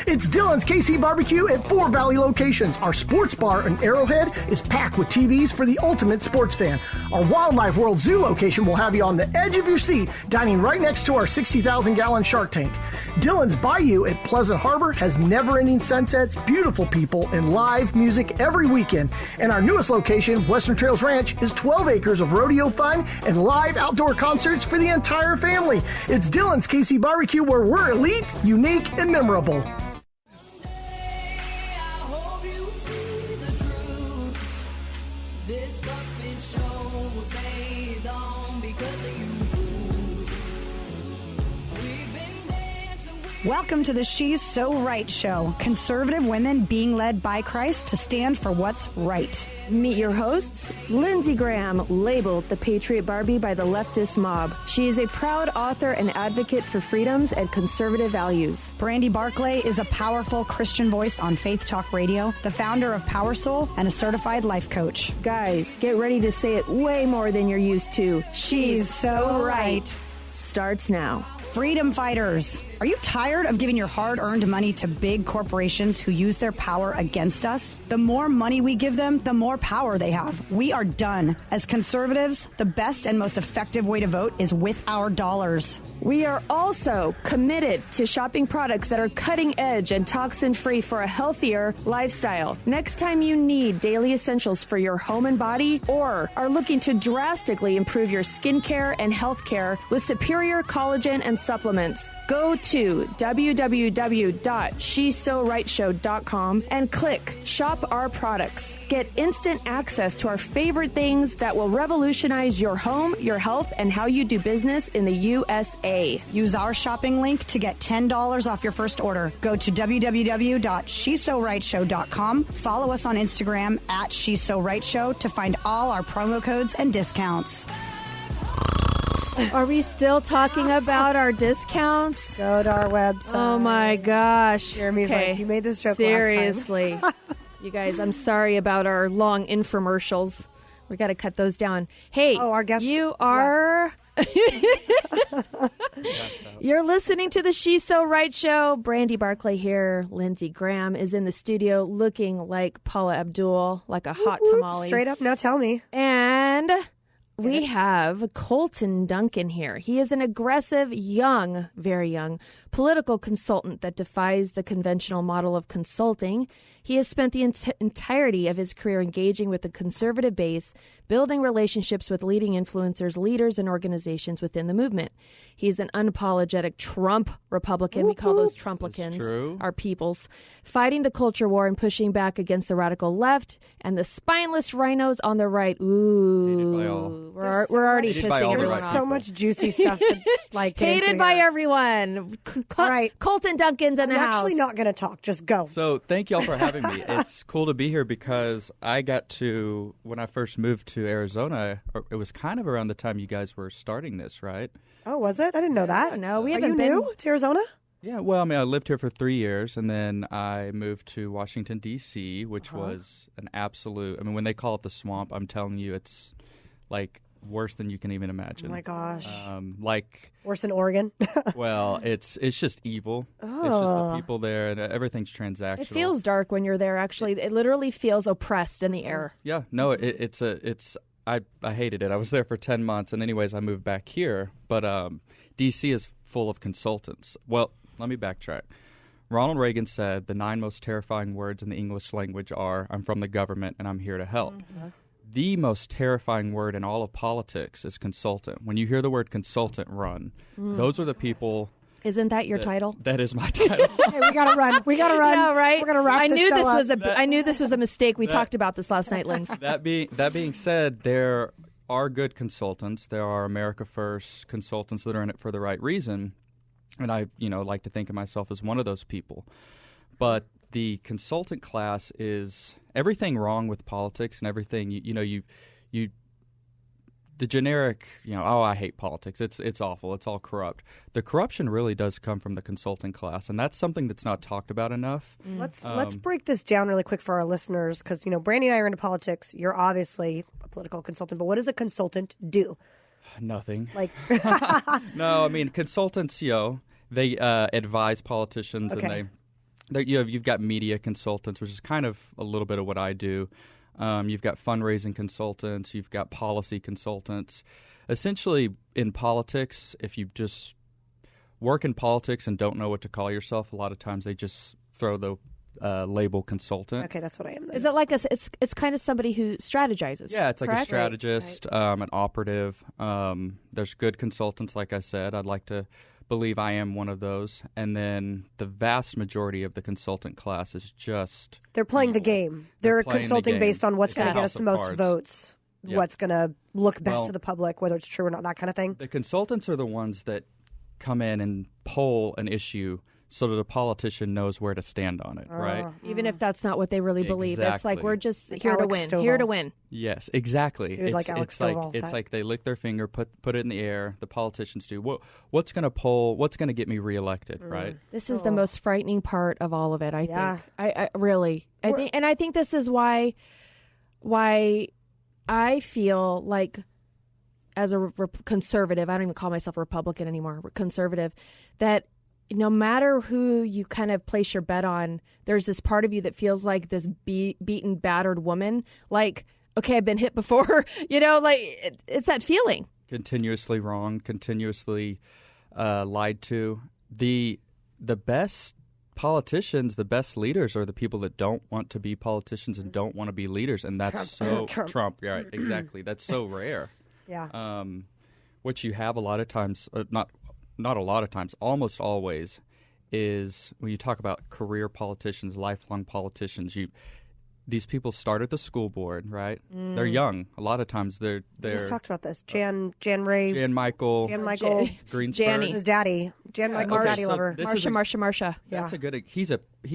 It's Dylan's KC Barbecue at 4 Valley locations. Our sports bar in Arrowhead is packed with TVs for the ultimate sports fan. Our Wildlife World Zoo location will have you on the edge of your seat, dining right next to our 60,000-gallon shark tank. Dylan's Bayou at Pleasant Harbor has never-ending sunsets, beautiful people, and live music every weekend. And our newest location, Western Trails Ranch, is 12 acres of rodeo fun and live outdoor concerts for the entire family. It's Dylan's KC Barbecue, where we're elite, unique, and memorable. Welcome to the She's So Right show. Conservative women being led by Christ to stand for what's right. Meet your hosts, Lindsey Graham, labeled the Patriot Barbie by the leftist mob. She is a proud author and advocate for freedoms and conservative values. Brandy Barclay is a powerful Christian voice on Faith Talk Radio, the founder of Power Soul, and a certified life coach. Guys, get ready to say it way more than you're used to. She's so right. Starts now. Freedom fighters, are you tired of giving your hard-earned money to big corporations who use their power against us? The more money we give them, the more power they have. We are done. As conservatives, the best and most effective way to vote is with our dollars. We are also committed to shopping products that are cutting edge and toxin-free for a healthier lifestyle. Next time you need daily essentials for your home and body, or are looking to drastically improve your skincare and health care with superior collagen and supplements, go to www.shesorightshow.com and click Shop Our Products. Get instant access to our favorite things that will revolutionize your home, your health, and how you do business in the USA. Use our shopping link to get $10 off your first order. Go to www.shesorightshow.com. Follow us on Instagram at shesorightshow to find all our promo codes and discounts. Are we still talking about our discounts? Go to our website. Oh my gosh. Jeremy's like, you made this joke Seriously. last time. You guys, I'm sorry about our long infomercials. We got to cut those down. Hey, our guest you are... You're listening to the She's So Right show. Brandy Barclay here. Lindsey Graham is in the studio looking like Paula Abdul, like a hot tamale. Straight up, now tell me. And... we have Colton Duncan here. He is an aggressive, young, very young, political consultant that defies the conventional model of consulting. He has spent the entirety of his career engaging with the conservative base, building relationships with leading influencers, leaders, and organizations within the movement. He's an unapologetic Trump Republican. We call those Trumplicans, our peoples, fighting the culture war and pushing back against the radical left and the spineless RINOs on the right. Ooh, we're already pissing everyone off. There's so much juicy stuff to like. Hated by everyone. Right. Colton Duncan's in the house. I'm actually not going to talk. Just go. So thank y'all for having me. It's cool to be here because I got to, when I first moved to Arizona, it was kind of around the time you guys were starting this, right? Oh, was it? I didn't know that. No, we Are haven't you been new to Arizona? Yeah, well, I mean, I lived here for 3 years, and then I moved to Washington, D.C., which was an absolute, I mean, when they call it the swamp, I'm telling you, it's like worse than you can even imagine. Oh, my gosh. Like worse than Oregon? Well, it's just evil. Oh. It's just the people there, and everything's transactional. It feels dark when you're there, actually. It literally feels oppressed in the air. Yeah, no, I hated it. I was there for 10 months, and anyways, I moved back here. But D.C. is full of consultants. Well, let me backtrack. Ronald Reagan said the 9 most terrifying words in the English language are, I'm from the government and I'm here to help. Mm-hmm. The most terrifying word in all of politics is consultant. When you hear the word consultant, run. Those are the people... Isn't that your title? That is my title. Hey, we gotta run. Yeah, right. We're gonna wrap I this knew show this up. was I knew this was a mistake. We talked about this last night, Lings. That being said, there are good consultants. There are America First consultants that are in it for the right reason, and I, like to think of myself as one of those people. But the consultant class is everything wrong with politics and everything. The generic, I hate politics. It's awful. It's all corrupt. The corruption really does come from the consulting class, and that's something that's not talked about enough. Let's break this down really quick for our listeners, because Brandy and I are into politics. You're obviously a political consultant, but what does a consultant do? Nothing. Like, no, I mean consultants. They advise politicians, okay. and You've got media consultants, which is kind of a little bit of what I do. You've got fundraising consultants. You've got policy consultants. Essentially, in politics, if you just work in politics and don't know what to call yourself, a lot of times they just throw the label consultant. Okay, that's what I am then. Is it like it's kind of somebody who strategizes? Yeah, it's like correct? a strategist, an operative. There's good consultants, like I said. I'd like to believe I am one of those. And then the vast majority of the consultant class is just... They're playing the game. They're consulting based on what's going to get us the most votes, what's going to look best to the public, whether it's true or not, that kind of thing. The consultants are the ones that come in and poll an issue so that a politician knows where to stand on it, right? Even if that's not what they really believe. It's like, we're just Like here to Alex win. Stovall. Here to win. Yes, exactly. Dude, like Alex Stovall, it's like they lick their finger, put it in the air. The politicians do. What's going to poll? What's going to get me reelected? Right. This is the most frightening part of all of it. I think. I really. I think, and I think this is why I feel like, as a conservative, I don't even call myself a Republican anymore. Conservative, that no matter who you kind of place your bet on, there's this part of you that feels like this beaten, battered woman. Like, okay, I've been hit before. Like it's that feeling. Continuously wrong, continuously lied to. The best politicians, the best leaders are the people that don't want to be politicians and don't want to be leaders, and that's Trump. Yeah, exactly. That's so rare. Yeah. What you have a lot of times, not a lot of times, almost always, is when you talk about career politicians, lifelong politicians, these people start at the school board, right? They're young. A lot of times they're We just talked about this. Jan Michael Greenspan. His daddy. Jan Michael, daddy lover. Marsha. That's a good. He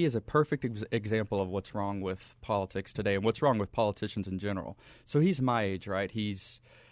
is a perfect example of what's wrong with politics today and what's wrong with politicians in general. So he's my age, right?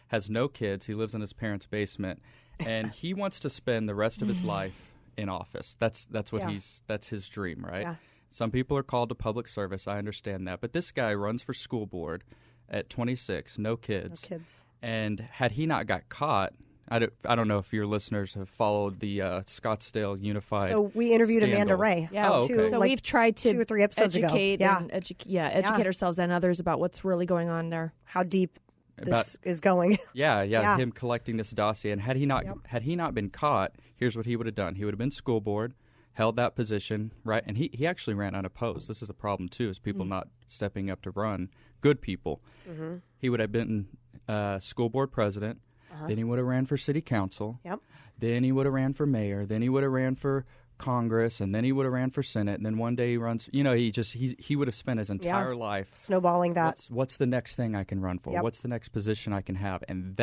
Has no kids. He lives in his parents' basement, and he wants to spend the rest of his life in office. That's what that's his dream, right? Yeah. Some people are called to public service. I understand that, but this guy runs for school board at 26, no kids. No kids. And had he not got caught, I don't know if your listeners have followed the Scottsdale Unified. So we interviewed scandal. Amanda Ray. Yeah. Okay. So we've tried to 2 or 3 episodes educate ago. educate ourselves and others about what's really going on there. How deep this is going. Yeah, him collecting this dossier. And had he not been caught, here's what he would have done. He would have been school board, held that position, right? And he actually ran unopposed. This is a problem, too, is people not stepping up to run. Good people. Mm-hmm. He would have been school board president. Then he would have ran for city council. Yep. Then he would have ran for mayor. Then he would have ran for Congress, and then he would have ran for Senate, and then one day he runs. He would have spent his entire life snowballing that. What's the next thing I can run for? Yep. What's the next position I can have? And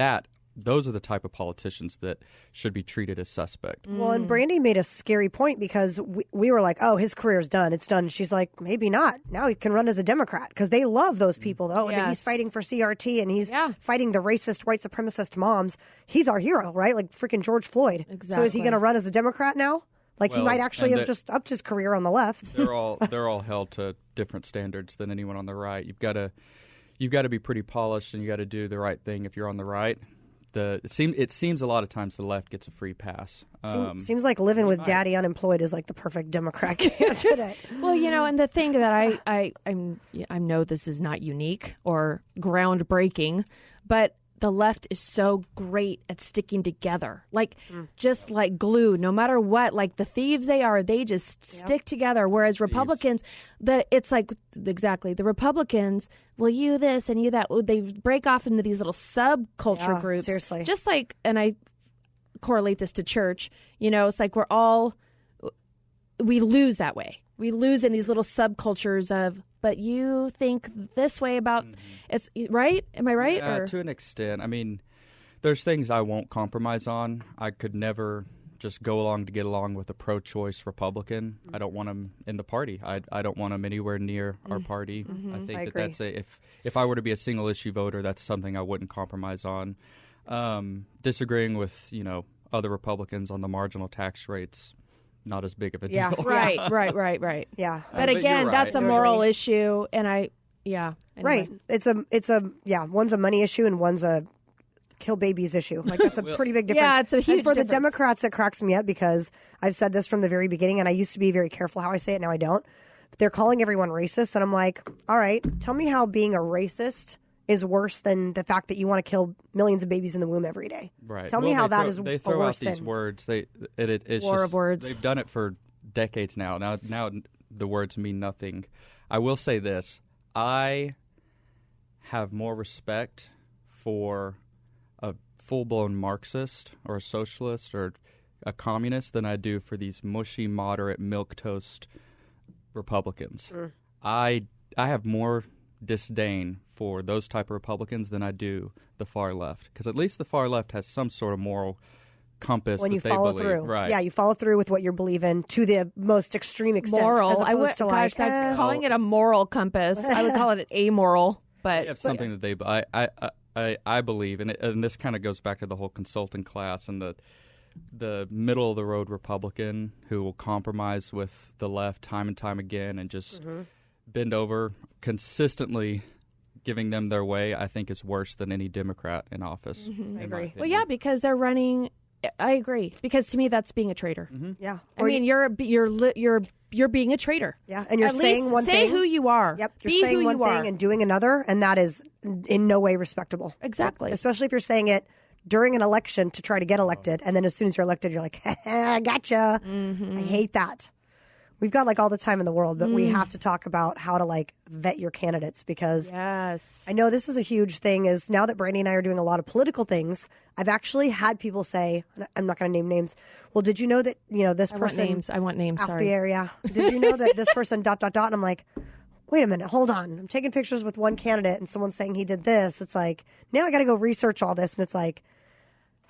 those are the type of politicians that should be treated as suspect. Well, and Brandy made a scary point because we were like, oh, his career's done. It's done. She's like, maybe not. Now he can run as a Democrat because they love those people. Oh, that he's fighting for CRT and he's fighting the racist white supremacist moms. He's our hero, right? Like freaking George Floyd. Exactly. So is he going to run as a Democrat now? Like he might actually have just upped his career on the left. They're all held to different standards than anyone on the right. You've got to be pretty polished and you got to do the right thing if you're on the right. It seems a lot of times the left gets a free pass. Seems like living with daddy unemployed is like the perfect Democrat candidate. Well, and the thing that I know this is not unique or groundbreaking, but the left is so great at sticking together, like just like glue, no matter what, like the thieves they just stick together. Whereas Republicans, it's like exactly the Republicans, well, you this and you that, they break off into these little subculture groups. Seriously. Just like, and I correlate this to church, it's like we lose that way. We lose in these little subcultures of, but you think this way about it's right? Am I right? Yeah, to an extent. I mean, there's things I won't compromise on. I could never just go along to get along with a pro-choice Republican. I don't want them in the party. I don't want them anywhere near our party. I think that's if I were to be a single issue voter, that's something I wouldn't compromise on. Disagreeing with other Republicans on the marginal tax rates. Not as big of a deal. Yeah, right. Yeah. But again, that's a moral issue, and anyway. Right. It's a one's a money issue and one's a kill babies issue. Like, that's a pretty big difference. Yeah, it's a huge And for difference. the Democrats, it cracks me up because I've said this from the very beginning, and I used to be very careful how I say it. Now I don't. They're calling everyone racist, and I'm like, all right, tell me how being a racist is worse than the fact that you want to kill millions of babies in the womb every day. Right. Tell me how that is They a throw out worse these sin. words. It's War just, of words. They've done it for decades now. Now the words mean nothing. I will say this. I have more respect for a full-blown Marxist or a socialist or a communist than I do for these mushy, moderate, milquetoast Republicans. I have more disdain for those type of Republicans than I do the far left, because at least the far left has some sort of moral compass When that you they follow believe. through. Right. Yeah, you follow through with what you're believing to the most extreme extent. Moral. As I opposed would, to gosh, like, calling it a moral compass. I would call it amoral. They But have something that I believe, and this kind of goes back to the whole consulting class and the middle of the road Republican who will compromise with the left time and time again and just bend over consistently. Giving them their way, I think, is worse than any Democrat in office. I agree. well, yeah, because they're running. I agree, because to me that's being a traitor. Yeah. I mean, you're being a traitor. Yeah, and you're At saying least one say thing. who you are. Yep, you're Be saying who one you thing are. and doing another, and that is in no way respectable. Exactly. Especially if you're saying it during an election to try to get elected, and then as soon as you're elected, you're like, I gotcha. I hate that. We've got like all the time in the world, but we have to talk about how to like vet your candidates, because Yes. I know this is a huge thing. Is now that Brandy and I are doing a lot of political things, I've actually had people say, and I'm not going to name names. Well, did you know that this person? I want names. Off Sorry. the area. Did you know that this person ... And I'm like, wait a minute, hold on. I'm taking pictures with one candidate, and someone's saying he did this. It's like, now I got to go research all this, and it's like,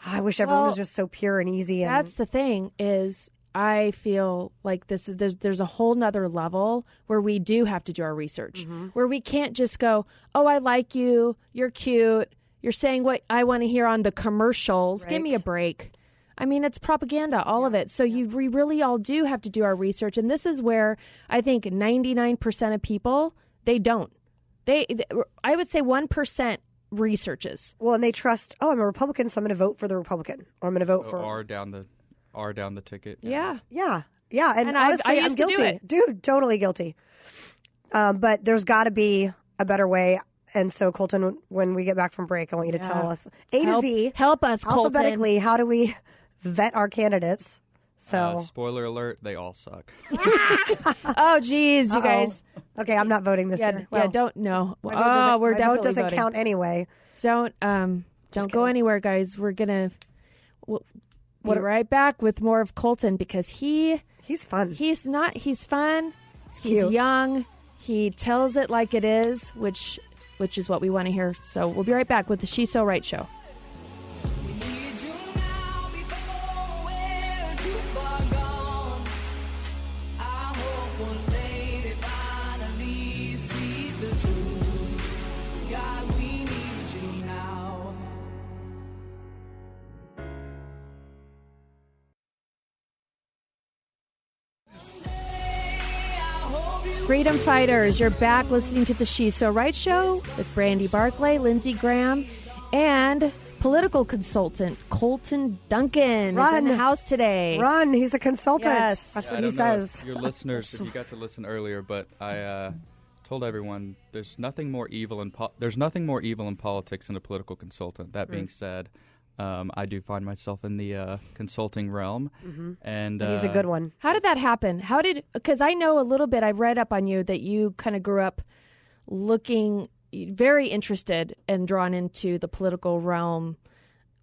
I wish everyone was just so pure and easy. And That's the thing is, I feel like there's a whole nother level where we do have to do our research, where we can't just go, oh, I like you, you're cute, you're saying what I want to hear on the commercials. Give me a break. I mean, it's propaganda, all of it. So we really all do have to do our research. And this is where I think 99% of people, they don't. I would say 1% researches. Well, and they trust, I'm a Republican, so I'm going to vote for the Republican, or I'm going to vote for R down the ticket. Yeah. Yeah. And I honestly, I'm used to do guilty, it. dude. Totally guilty. But there's got to be a better way. And so, Colton, when we get back from break, I want you to tell us A to Z, help us, Colton. alphabetically, how do we vet our candidates? So, Spoiler alert: they all suck. Oh, geez, you guys. okay, I'm not voting this year. Well, don't know. my vote doesn't- We're my definitely vote doesn't voting. count anyway. Don't go anywhere, guys. We're gonna be right back with more of Colton, because He's fun. he's fun. He's cute. young. He tells it like it is, which is what we want to hear. So we'll be right back with the She's So Right show. Freedom Fighters, you're back listening to the She's So Right show with Brandy Barclay, Lindsey Graham, and political consultant Colton Duncan is in the house today. Run, he's a consultant. Yes. That's I what he don't know says. if your listeners, if you got to listen earlier, but I told everyone there's nothing more evil in politics than a political consultant. That being said, I do find myself in the consulting realm, and He's a good one. How did that happen? Because I know a little bit, I read up on you that you kind of grew up looking very interested and drawn into the political realm.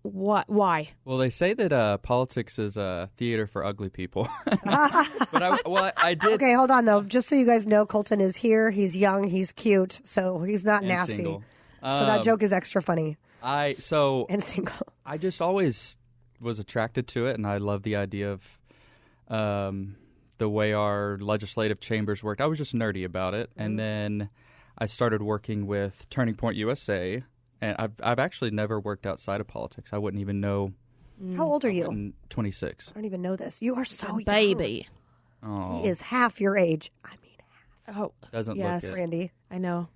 Why? Well, they say that politics is a theater for ugly people. But I did. Okay, hold on though. Just so you guys know, Colton is here. He's young. He's cute. So he's not And nasty. single. So that joke is extra funny. And single. I just always was attracted to it, and I love the idea of the way our legislative chambers worked. I was just nerdy about it, and then I started working with Turning Point USA, and I've actually never worked outside of politics. I wouldn't even know. How old are you? I'm 26. I don't even know this. You are so young. Baby. Oh, He is half your age. I mean, Oh, doesn't yes. look it. Randy. I know.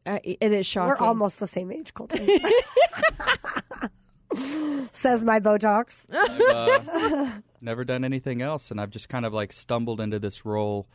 It is shocking. We're almost the same age, Colton. Says my Botox. I've never done anything else, and I've just kind of like stumbled into this role